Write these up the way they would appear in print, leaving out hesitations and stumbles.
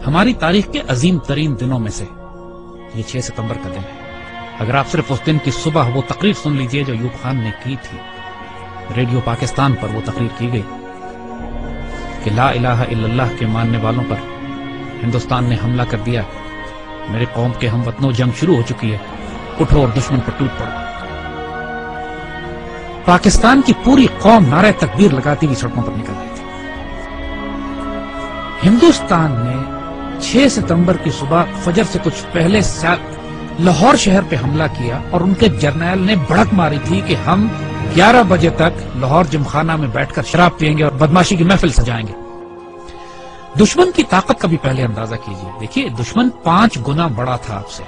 ہماری تاریخ کے عظیم ترین دنوں میں سے یہ 6 ستمبر کا دن ہے۔ اگر آپ صرف اس دن کی صبح وہ تقریر سن لیجئے جو ایوب خان نے کی تھی، ریڈیو پاکستان پر وہ تقریر کی گئی کہ لا الہ الا اللہ کے ماننے والوں پر ہندوستان نے حملہ کر دیا، میرے قوم کے ہم وطنوں جنگ شروع ہو چکی ہے، اٹھو اور دشمن پر ٹوٹ پڑو۔ پاکستان کی پوری قوم نعرہ تکبیر لگاتی ہوئی سڑکوں پر نکل رہی تھی۔ ہندوستان نے 6 ستمبر کی صبح فجر سے کچھ پہلے لاہور شہر پہ حملہ کیا اور ان کے جرنیل نے بڑک ماری تھی کہ ہم 11 بجے تک لاہور جمخانہ میں بیٹھ کر شراب پئیں گے اور بدماشی کی محفل سجائیں گے۔ دشمن کی طاقت کا بھی پہلے اندازہ کیجئے، دیکھیے دشمن 5 گنا بڑا تھا آپ سے،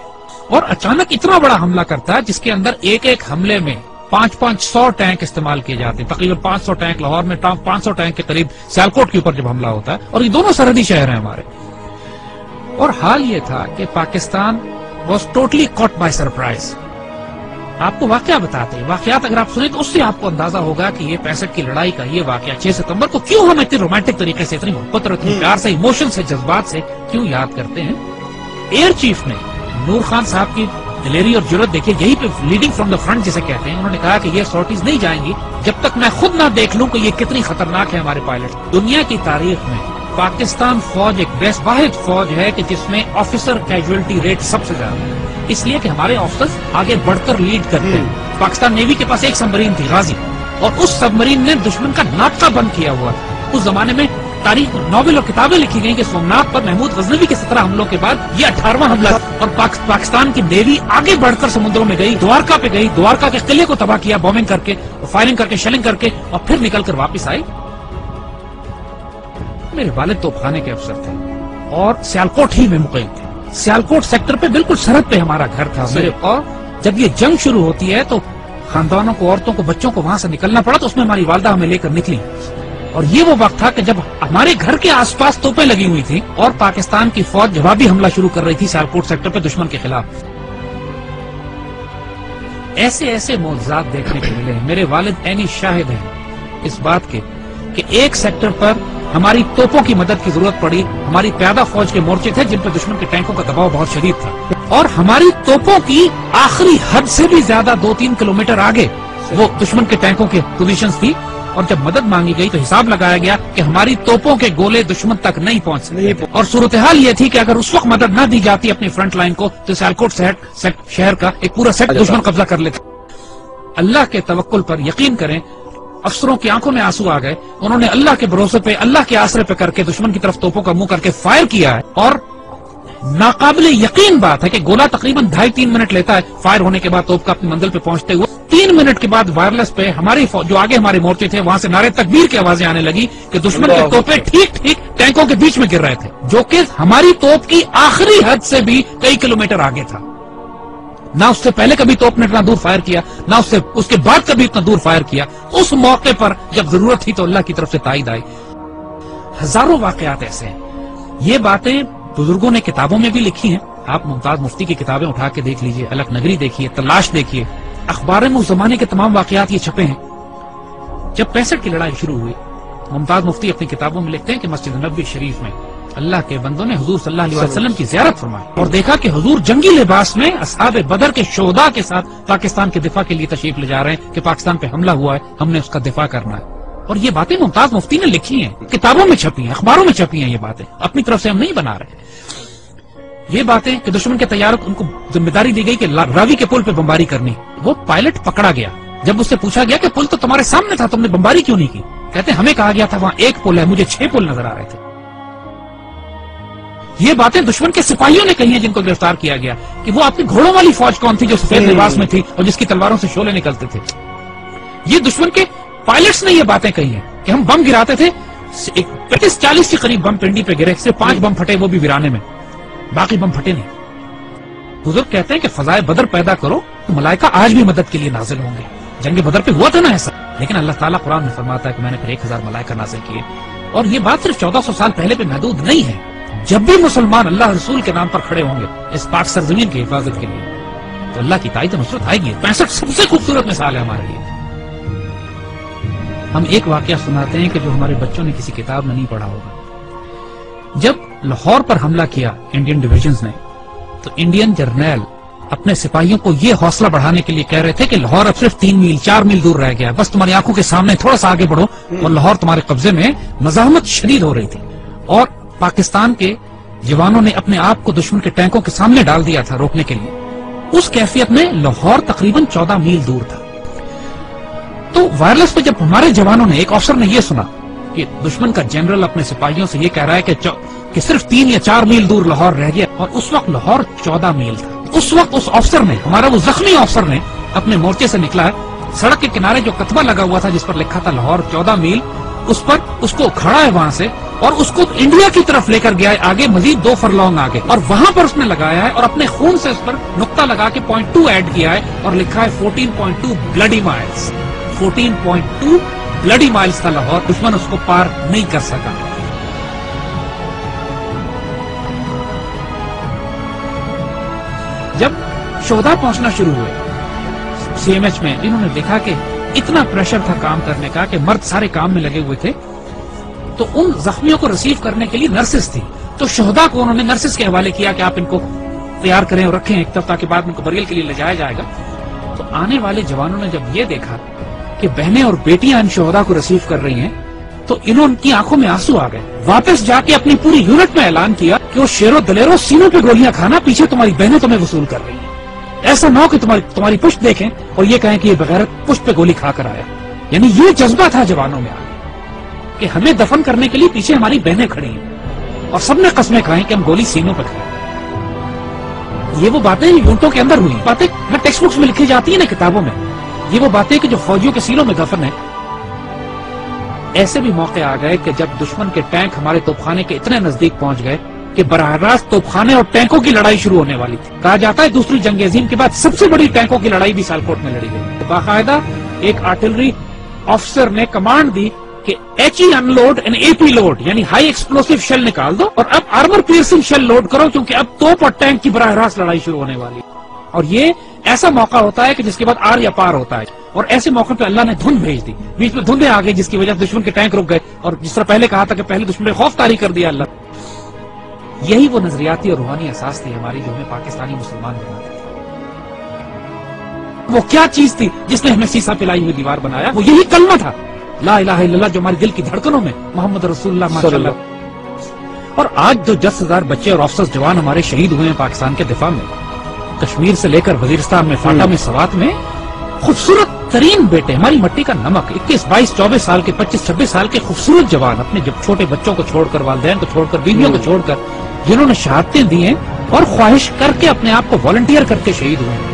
اور اچانک اتنا بڑا حملہ کرتا ہے جس کے اندر ایک ایک حملے میں 500 ٹینک استعمال کیے جاتے ہیں، تقریباً 500 ٹینک لاہور میں، 500 ٹینک کے قریب سیالکوٹ کے اوپر جب حملہ ہوتا ہے، اور یہ دونوں سرحدی شہر ہیں ہمارے۔ اور حال یہ تھا کہ Pakistan was totally caught by surprise. آپ کو واقعہ بتاتے ہیں، واقعات اگر آپ سنیں تو اس سے آپ کو اندازہ ہوگا کہ یہ 65 کی لڑائی کا یہ واقعہ 6 ستمبر کو کیوں ہم اتنے رومانٹک طریقے سے، اتنی محبت اور اتنی پیار سے، ایموشن سے، جذبات سے کیوں یاد کرتے ہیں۔ ایئر چیف نے نور خان صاحب کی دلیری اور جرات دیکھیے، یہی پہ لیڈنگ فرام دا فرنٹ جسے کہتے ہیں، انہوں نے کہا کہ یہ سارٹیز نہیں جائیں گی جب تک میں خود نہ دیکھ لوں کہ یہ کتنی خطرناک ہے ہمارے پائلٹ۔ دنیا کی تاریخ میں پاکستان فوج ایک بیس واحد فوج ہے کہ جس میں آفیسر کیجویلٹی ریٹ سب سے زیادہ ہے، اس لیے کہ ہمارے آفیسرز آگے بڑھ کر لیڈ کرتے ہیں۔ پاکستان نیوی کے پاس ایک سبمرین تھی غازی، اور اس سبمرین نے دشمن کا ناکہ بند کیا ہوا تھا۔ اس زمانے میں تاریخ ناول اور کتابیں لکھی گئی کہ سومناتھ پر محمود غزنوی کے 17 حملوں کے بعد یہ 18واں حملہ، اور پاکستان کی نیوی آگے بڑھ کر سمندروں میں گئی، دوارکا پہ گئی، دوارکا کے قلعے کو تباہ کیا بومنگ کر کے، فائرنگ کر کے، شیلنگ کر کے، اور پھر نکل کر واپس آئی۔ میرے والد توپخانے کے افسر تھے اور سیالکوٹ ہی میں مقیم تھے، سیالکوٹ سیکٹر پہ بالکل سرحد پہ ہمارا گھر تھا میرے، اور جب یہ جنگ شروع ہوتی ہے تو خاندانوں کو، عورتوں کو، بچوں کو وہاں سے نکلنا پڑا، تو اس میں ہماری والدہ ہمیں لے کر نکلی، اور یہ وہ وقت تھا کہ جب ہمارے گھر کے آس پاس توپیں لگی ہوئی تھی اور پاکستان کی فوج جوابی حملہ شروع کر رہی تھی سیالکوٹ سیکٹر پہ دشمن کے خلاف۔ ایسے ایسے معجزات دیکھنے کو ملے ہیں۔ میرے والد عینی شاہد ہیں اس بات کے کہ ایک سیکٹر پر ہماری توپوں کی مدد کی ضرورت پڑی، ہماری پیادہ فوج کے مورچے تھے جن پر دشمن کے ٹینکوں کا دباؤ بہت شدید تھا، اور ہماری توپوں کی آخری حد سے بھی زیادہ 2-3 کلومیٹر آگے وہ دشمن کے ٹینکوں کے پوزیشنز تھی، اور جب مدد مانگی گئی تو حساب لگایا گیا کہ ہماری توپوں کے گولے دشمن تک نہیں پہنچ سکتے، اور صورتحال یہ تھی کہ اگر اس وقت مدد نہ دی جاتی اپنی فرنٹ لائن کو تو سیالکوٹ شہر کا ایک پورا سیٹ دشمن قبضہ کر لیتا۔ اللہ کے توکل پر یقین کریں، افسروں کی آنکھوں میں آنسو آ گئے، انہوں نے اللہ کے بھروسے پہ، اللہ کے آسرے پہ کر کے دشمن کی طرف توپوں کا منہ کر کے فائر کیا ہے، اور ناقابل یقین بات ہے کہ گولہ تقریباً 2.5-3 منٹ لیتا ہے فائر ہونے کے بعد توپ کا اپنی منزل پہ پہنچتے ہوئے۔ 3 منٹ کے بعد وائرلیس پہ ہماری جو آگے ہمارے مورچے تھے وہاں سے نعرے تکبیر کی آوازیں آنے لگی کہ دشمن کے توپیں ٹھیک ٹینکوں کے بیچ میں گر رہے تھے، جو کہ ہماری توپ کی آخری حد سے بھی کئی کلومیٹر آگے تھا۔ نہ اس سے پہلے کبھی توپ نے اتنا دور فائر کیا، نہ اس کے بعد کبھی اتنا دور فائر کیا۔ اس موقع پر جب ضرورت تھی تو اللہ کی طرف سے تائید آئی۔ ہزاروں واقعات ایسے ہیں، یہ باتیں بزرگوں نے کتابوں میں بھی لکھی ہیں۔ آپ ممتاز مفتی کی کتابیں اٹھا کے دیکھ لیجئے، الگ نگری دیکھیے، تلاش دیکھیے، اخبار میں اس زمانے کے تمام واقعات یہ چھپے ہیں۔ جب 65 کی لڑائی شروع ہوئی، ممتاز مفتی اپنی کتابوں میں لکھتے ہیں کہ مسجد نبوی شریف میں اللہ کے بندوں نے حضور صلی اللہ علیہ وسلم کی زیارت فرمائی اور دیکھا کہ حضور جنگی لباس میں اصحاب بدر کے شہداء کے ساتھ پاکستان کے دفاع کے لیے تشریف لے جا رہے ہیں کہ پاکستان پہ حملہ ہوا ہے، ہم نے اس کا دفاع کرنا ہے۔ اور یہ باتیں ممتاز مفتی نے لکھی ہیں، کتابوں میں چھپی ہیں، اخباروں میں چھپی ہیں، یہ باتیں اپنی طرف سے ہم نہیں بنا رہے۔ یہ باتیں کہ دشمن کے طیاروں ان کو ذمہ داری دی گئی کہ راوی کے پل پہ بمباری کرنی، وہ پائلٹ پکڑا گیا۔ جب اس سے پوچھا گیا کہ پل تو تمہارے سامنے تھا، تم نے بمباری کیوں نہیں کی؟ کہتے ہمیں کہا گیا تھا وہاں ایک پل ہے، مجھے 6 پل نظر آ رہے تھے۔ یہ باتیں دشمن کے سپاہیوں نے کہی ہیں جن کو گرفتار کیا گیا کہ وہ اپنی گھوڑوں والی فوج کون تھی جو سفید لباس میں تھی اور جس کی تلواروں سے شعلے نکلتے تھے۔ یہ دشمن کے پائلٹس نے یہ باتیں کہی ہیں کہ ہم بم گراتے تھے، 35-40 کے قریب بم پنڈی پہ گرے، صرف 5 بم پھٹے، وہ بھی ویرانے میں، باقی بم پھٹے نہیں۔ بزرگ کہتے ہیں کہ فضائے بدر پیدا کرو تو ملائکہ آج بھی مدد کے لیے نازل ہوں گے۔ جنگ بدر پہ ہوا تھا نا ایسا، لیکن اللہ تعالیٰ قرآن میں فرماتا ہے کہ میں نے پھر 1000 ملائکہ نازل کیے، اور یہ بات صرف 1400 سال پہلے پہ محدود نہیں ہے۔ جب بھی مسلمان اللہ رسول کے نام پر کھڑے ہوں گے اس پاک سرزمین کی حفاظت کے لیے تو اللہ کی تائید و نصرت آئے گی۔ 65 سب سے خوبصورت مثال ہے ہمارے لیے۔ ہم ایک واقعہ سناتے ہیں کہ جو ہمارے بچوں نے کسی کتاب میں نہیں پڑھا ہوگا۔ جب لاہور پر حملہ کیا انڈین ڈویژنز نے تو انڈین جرنیل اپنے سپاہیوں کو یہ حوصلہ بڑھانے کے لیے کہہ رہے تھے کہ لاہور اب صرف 3 میل 4 میل دور رہ گیا، بس تمہاری آنکھوں کے سامنے تھوڑا سا آگے بڑھو اور لاہور تمہارے قبضے میں۔ مزاحمت شدید ہو رہی تھی اور پاکستان کے جوانوں نے اپنے آپ کو دشمن کے ٹینکوں کے سامنے ڈال دیا تھا روکنے کے لیے۔ اس کیفیت میں لاہور تقریباً 14 میل دور تھا۔ تو وائرلیس پہ جب ہمارے جوانوں نے، ایک افسر نے یہ سنا کہ دشمن کا جنرل اپنے سپاہیوں سے یہ کہہ رہا ہے کہ صرف 3 یا 4 میل دور لاہور رہ گیا، اور اس وقت لاہور 14 میل تھا۔ اس وقت اس افسر نے، ہمارا وہ زخمی افسر نے اپنے مورچے سے نکلا ہے، سڑک کے کنارے جو کتبہ لگا ہوا تھا جس پر لکھا تھا لاہور 14 میل، اس پر اس کو کھڑا ہے وہاں سے اور اس کو انڈیا کی طرف لے کر گیا ہے، آگے مزید 2 فرلانگ آگے، اور وہاں پر اس نے لگایا ہے اور اپنے خون سے اس پر نقطہ لگا کے 0.2 ایڈ کیا ہے اور لکھا ہے 14.2 بلڈی مائلز۔ 14.2 بلڈی مائلز تھا لاہور، دشمن اس کو پار نہیں کر سکا۔ جب شہداء پہنچنا شروع ہوئے سی ایم ایچ میں، انہوں نے دیکھا کہ اتنا پریشر تھا کام کرنے کا کہ مرد سارے کام میں لگے ہوئے تھے، تو ان زخمیوں کو ریسیو کرنے کے لیے نرسز تھی، تو شہداء کو انہوں نے نرسز کے حوالے کیا کہ آپ ان کو تیار کریں اور رکھیں ایک طرف تاکہ بعد ان کو بریل کے لیے لے جایا جائے گا۔ تو آنے والے جوانوں نے جب یہ دیکھا کہ بہنیں اور بیٹیاں ان شہداء کو ریسیو کر رہی ہیں تو ان کی آنکھوں میں آنسو آ گئے۔ واپس جا کے اپنی پوری یونٹ میں اعلان کیا کہ وہ شیرو دلیرو سینوں پہ گولیاں کھانا، پیچھے تمہاری بہنیں تمہیں وصول کر رہی ہیں، ایسا نہ ہو کہ تمہاری پشت دیکھیں اور یہ کہیں کہ یہ بغیرت پشت پہ گولی کھا کر آیا۔ یعنی یہ جذبہ تھا جوانوں میں کہ ہمیں دفن کرنے کے لیے پیچھے ہماری بہنیں کھڑی ہیں، اور سب نے قسمیں کھائیں کہ ہم گولی سینوں پہ کھائیں۔ یہ وہ باتیں یونٹوں کے اندر ہوئی، باتیں ٹیکسٹ بکس میں لکھی جاتی ہیں نا، کتابوں میں، یہ وہ باتیں کہ جو فوجیوں کے سینوں میں دفن ہیں۔ ایسے بھی موقع آ گئے کہ جب دشمن کے ٹینک ہمارے توپخانے کے اتنے نزدیک پہنچ گئے کہ براہ راست توپخانے اور ٹینکوں کی لڑائی شروع ہونے والی تھی۔ کہا جاتا ہے دوسری جنگ عظیم کے بعد سب سے بڑی ٹینکوں کی لڑائی بھی سیالکوٹ میں لڑی گئی۔ باقاعدہ ایک آرٹلری افسر نے کمانڈ دی کہ H E unload and A P load, یعنی ہائی ایکسپلوسو شیل نکال دو اور اب آرمر پیئرسنگ شیل لوڈ کرو، کیونکہ اب توپ اور ٹینک کی براہ راست لڑائی شروع ہونے والی ہے۔ اور یہ ایسا موقع ہوتا ہے کہ جس کے بعد آر یا پار ہوتا ہے، اور ایسے موقع پہ اللہ نے دھند بھیج دی، بیچ میں دھندیں آ گئی جس کی وجہ سے دشمن کے ٹینک رک گئے، اور جس طرح پہلے کہا تھا کہ پہلے دشمن نے خوف طاری کر دیا اللہ۔ یہی وہ نظریاتی اور روحانی اساس تھی ہماری جو ہمیں پاکستانی مسلمان بناتی تھی۔ وہ کیا چیز تھی جس نے ہمیں سیسا پلائی ہوئی دیوار بنایا؟ وہ یہی کلمہ تھا، لا الہ الا اللہ، جو ہمارے دل کی دھڑکنوں میں محمد رسول اللہ ماشاءاللہ۔ اور آج جو 10,000 بچے اور افسر جوان ہمارے شہید ہوئے ہیں پاکستان کے دفاع میں، کشمیر سے لے کر وزیرستان میں، فاٹا میں، سوات میں، خوبصورت ترین بیٹے، ہماری مٹی کا نمک، 21، 22، 24 سال کے، 25، 26 سال کے خوبصورت جوان، اپنے جب چھوٹے بچوں کو چھوڑ کر، والدین کو چھوڑ کر، بیویوں کو چھوڑ کر، جنہوں نے شہادتیں دی ہیں اور خواہش کر کے اپنے آپ کو والنٹیئر کر کے شہید ہوئے ہیں۔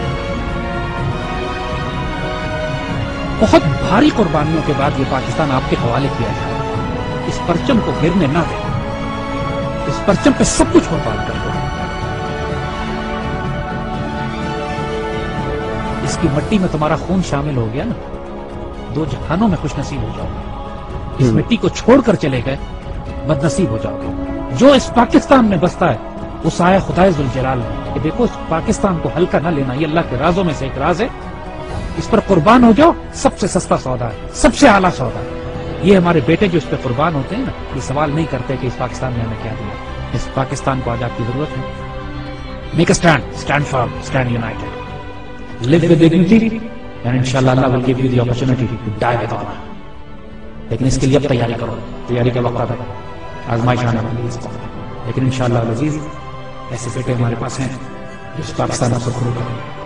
بہت بھاری قربانیوں کے بعد یہ پاکستان آپ کے حوالے کیا جائے گا۔ اس پرچم کو گرنے نہ دیں، اس پرچم پہ سب کچھ قربان کر دو۔ اس کی مٹی میں تمہارا خون شامل ہو گیا نا، 2 جہانوں میں خوش نصیب ہو جاؤ گے۔ اس مٹی کو چھوڑ کر چلے گئے، بد نصیب ہو جاؤ گے۔ جو اس پاکستان میں بستا ہے اس آیا خدائے ذوالجلال میں کہ دیکھو اس پاکستان کو ہلکا نہ لینا، یہ اللہ کے رازوں میں سے ایک راز ہے، اس پر قربان ہو جاؤ، سب سے سستا سودا ہے، سب سے اعلیٰ سودا ہے۔ یہ ہمارے بیٹے جو اس پہ قربان ہوتے ہیں نا، یہ سوال نہیں کرتے کہ اس پاکستان نے ہمیں کیا دیا۔ اس پاکستان کو آج آپ کی ضرورت ہے۔ Make a stand, stand firm, stand United, live with dignity, and inshallah Allah will give you the opportunity to die with honor. لیکن اس کے لیے اب تیاری کرو، تیاری کا وقت آتا ہے، آزمائش آنے والی ہے، لیکن انشاءاللہ العزیز ایسے بیٹے ہمارے پاس ہیں جو اس پاکستان کو سرخرو کریں۔